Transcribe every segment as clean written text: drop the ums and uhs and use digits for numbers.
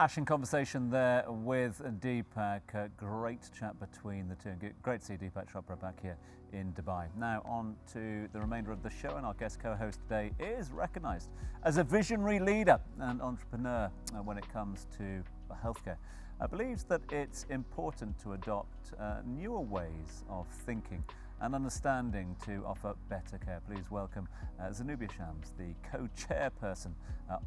Ashen conversation there with Deepak. Great chat between the two. Great to see Deepak Chopra back here in Dubai. Now on to the remainder of the show, and our guest co-host today is recognised as a visionary leader and entrepreneur when it comes to healthcare. Believes that it's important to adopt newer ways of thinking and understanding to offer better care. Please welcome Zanubia Shams, the Co-Chairperson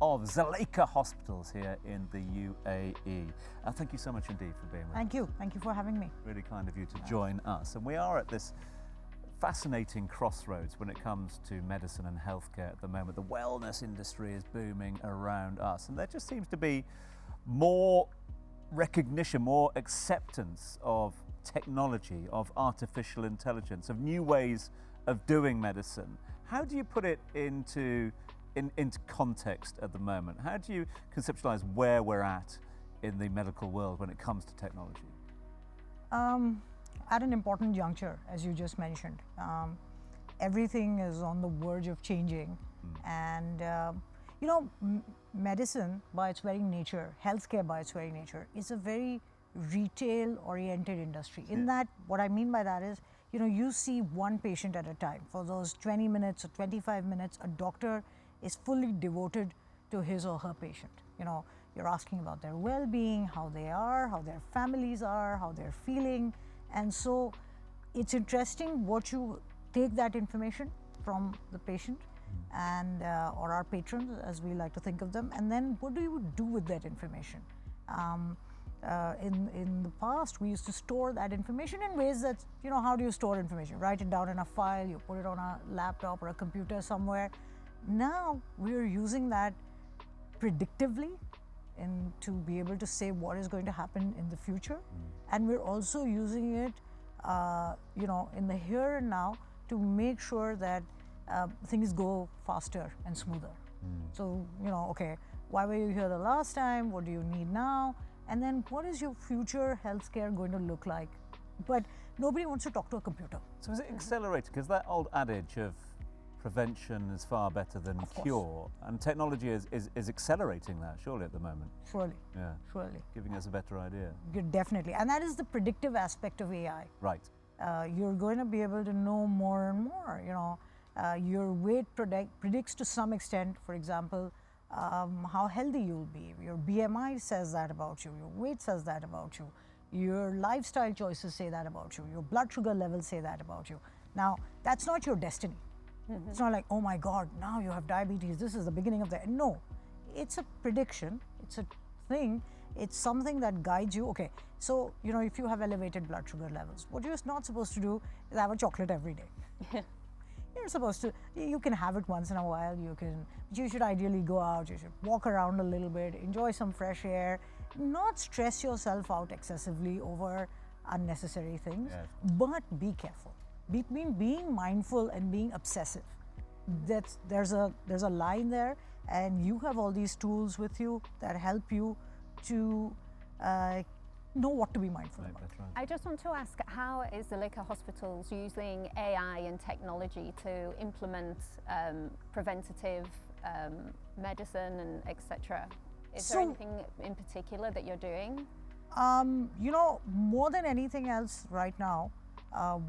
of Zulekha Hospitals here in the UAE. Thank you so much indeed for being with us. Thank you for having me. Really kind of you to join us. And we are at this fascinating crossroads when it comes to medicine and healthcare at the moment. The wellness industry is booming around us, and there just seems to be more recognition, more acceptance of technology, of artificial intelligence, of new ways of doing medicine. How do you put it into context at the moment? How do you conceptualize where we're at in the medical world when it comes to technology? At an important juncture, as you just mentioned. Everything is on the verge of changing, and you know, medicine by its very nature, healthcare by its very nature, is a very retail-oriented industry. In that, what I mean by that is, you know, you see one patient at a time. For those 20 minutes or 25 minutes, a doctor is fully devoted to his or her patient. You know, you're asking about their well-being, how they are, how their families are, how they're feeling. And so it's interesting what you take that information from the patient and or our patrons, as we like to think of them, and then what do you do with that information? In the past, we used to store that information in ways that, you know, how do you store information? Write it down in a file, you put it on a laptop or a computer somewhere. Now we're using that predictively to be able to say what is going to happen in the future. And we're also using it, you know, in the here and now to make sure that things go faster and smoother. So, you know, okay, why were you here the last time? What do you need now? And then what is your future healthcare going to look like? But nobody wants to talk to a computer. So is it accelerated? Because that old adage of prevention is far better than cure, and technology is accelerating that, surely, at the moment. Surely. Yeah. Surely. Giving us a better idea. Definitely. And that is the predictive aspect of AI. Right. You're going to be able to know more and more. You know, your weight predicts to some extent, for example, how healthy you'll be. Your BMI says that about you. Your weight says that about you. Your lifestyle choices say that about you. Your blood sugar levels say that about you. Now, that's not your destiny. It's not like, oh my God, now you have diabetes. This is the beginning of the end. No, it's a prediction. It's a thing. It's something that guides you. Okay, so, you know, if you have elevated blood sugar levels, what you're not supposed to do is have a chocolate every day. You're supposed to, you can have it once in a while, but you should ideally go out, you should walk around a little bit, enjoy some fresh air, not stress yourself out excessively over unnecessary things, but be careful. Being mindful and being obsessive. There's a line there, and you have all these tools with you that help you to know what to be mindful about. That's right. I just want to ask, how is Zulekha Hospitals using AI and technology to implement preventative medicine and etc.? Is there anything in particular that you're doing? You know, more than anything else right now,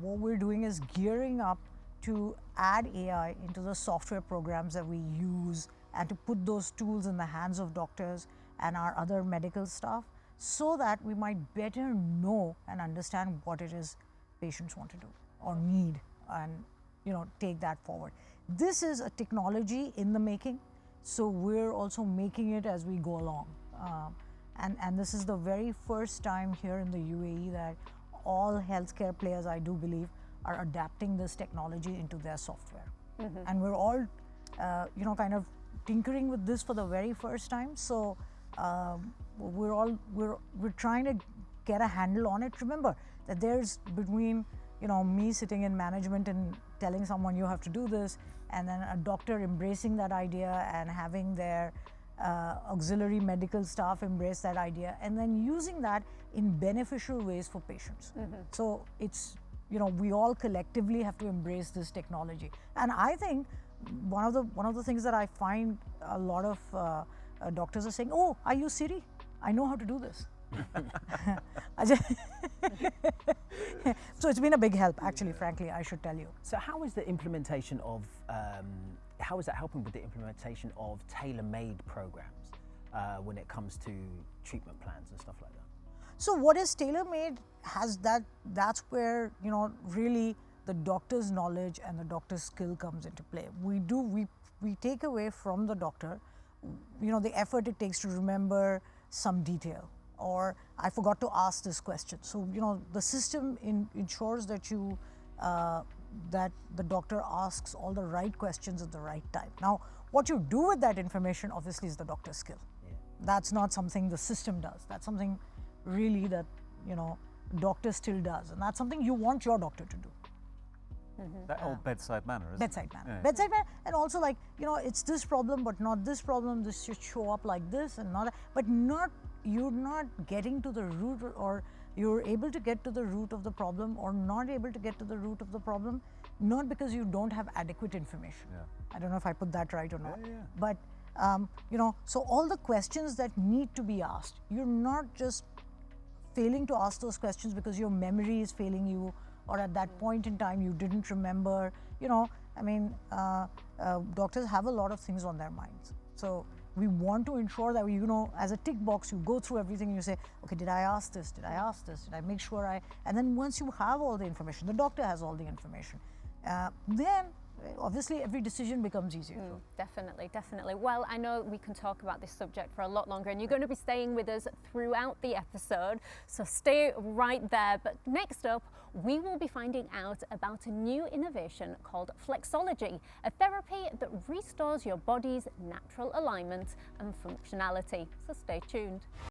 what we're doing is gearing up to add AI into the software programs that we use and to put those tools in the hands of doctors and our other medical staff, so that we might better know and understand what it is patients want to do or need, and, you know, take that forward. This is a technology in the making, so we're also making it as we go along. And this is the very first time here in the UAE that all healthcare players, I do believe, are adapting this technology into their software. And we're all, you know, kind of tinkering with this for the very first time. So we're trying to get a handle on it. Remember that there's between, you know, me sitting in management and telling someone you have to do this, and then a doctor embracing that idea and having their auxiliary medical staff embrace that idea, and then using that in beneficial ways for patients. So it's, you know, we all collectively have to embrace this technology. And I think one of the things that I find a lot of doctors are saying, oh, I use Siri. I know how to do this. So it's been a big help, actually, frankly, I should tell you. So how is the implementation of, how is that helping with the implementation of tailor-made programs when it comes to treatment plans and stuff like that? So what is tailor-made has that's where, you know, really the doctor's knowledge and the doctor's skill comes into play. We take away from the doctor, you know, the effort it takes to remember some detail, or I forgot to ask this question. So, you know, the system ensures that you, that the doctor asks all the right questions at the right time. Now, what you do with that information obviously is the doctor's skill. Yeah. That's not something the system does. That's something really that, you know, doctor still does, and that's something you want your doctor to do. That old bedside manner, isn't Bedside it? manner. Yeah. Bedside manner, and also like, you know, it's this problem but not this problem, this should show up like this and not that, but not, you're not getting to the root, or you're able to get to the root of the problem or not able to get to the root of the problem, not because you don't have adequate information. Yeah. I don't know if I put that right or not, Yeah, yeah. but you know, so all the questions that need to be asked, you're not just failing to ask those questions because your memory is failing you, or at that point in time you didn't remember, you know, I mean, doctors have a lot of things on their minds. So we want to ensure that, you know, as a tick box, you go through everything and you say, okay, did I ask this? Did I ask this? Did I make sure and then once you have all the information, the doctor has all the information, then obviously every decision becomes easier. Definitely, definitely. Well, I know we can talk about this subject for a lot longer, and you're going to be staying with us throughout the episode, so stay right there. But next up, we will be finding out about a new innovation called flexology, a therapy that restores your body's natural alignment and functionality. So stay tuned.